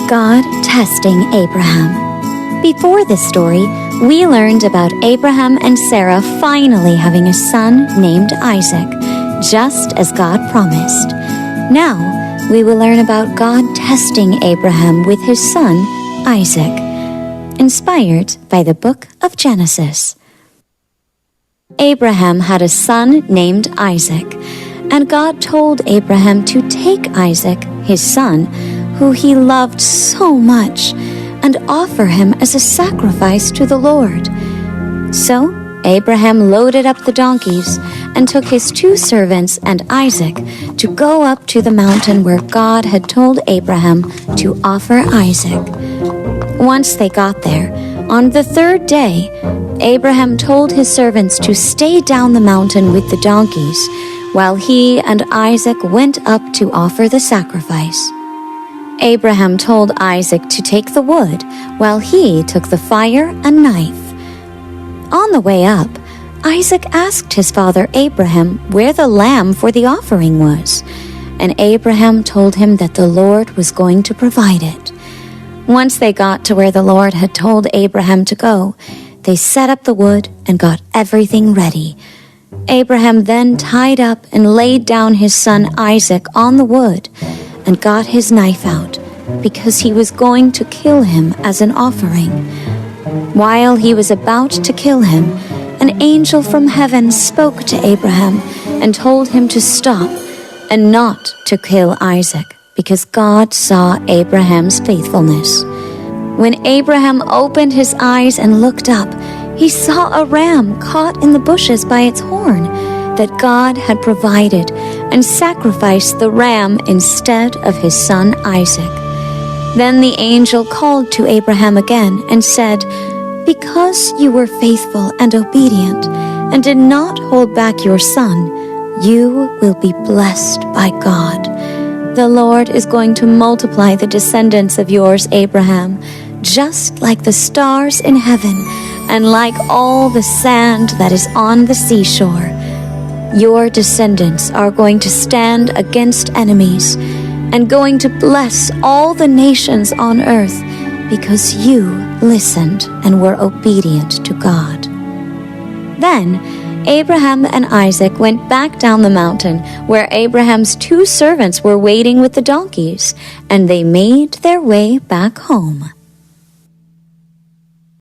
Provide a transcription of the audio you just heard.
God testing Abraham. Before this story, we learned about Abraham and Sarah finally having a son named Isaac, just as God promised. Now, we will learn about God testing Abraham with his son, Isaac, inspired by the book of Genesis. Abraham had a son named Isaac, and God told Abraham to take Isaac, his son, who he loved so much, and offer him as a sacrifice to the Lord. So Abraham loaded up the donkeys and took his 2 servants and Isaac to go up to the mountain where God had told Abraham to offer Isaac. Once they got there, on the 3rd day, Abraham told his servants to stay down the mountain with the donkeys, while he and Isaac went up to offer the sacrifice. Abraham told Isaac to take the wood, while he took the fire and knife. On the way up, Isaac asked his father Abraham where the lamb for the offering was, and Abraham told him that the Lord was going to provide it. Once they got to where the Lord had told Abraham to go, they set up the wood and got everything ready. Abraham then tied up and laid down his son Isaac on the wood and got his knife out, because he was going to kill him as an offering. While he was about to kill him, an angel from heaven spoke to Abraham and told him to stop and not to kill Isaac, because God saw Abraham's faithfulness. When Abraham opened his eyes and looked up, he saw a ram caught in the bushes by its horn that God had provided, and sacrificed the ram instead of his son Isaac. Then the angel called to Abraham again and said, "Because you were faithful and obedient and did not hold back your son, you will be blessed by God. The Lord is going to multiply the descendants of yours, Abraham, just like the stars in heaven and like all the sand that is on the seashore. Your descendants are going to stand against enemies and going to bless all the nations on earth, because you listened and were obedient to God." Then Abraham and Isaac went back down the mountain where Abraham's 2 servants were waiting with the donkeys, and they made their way back home.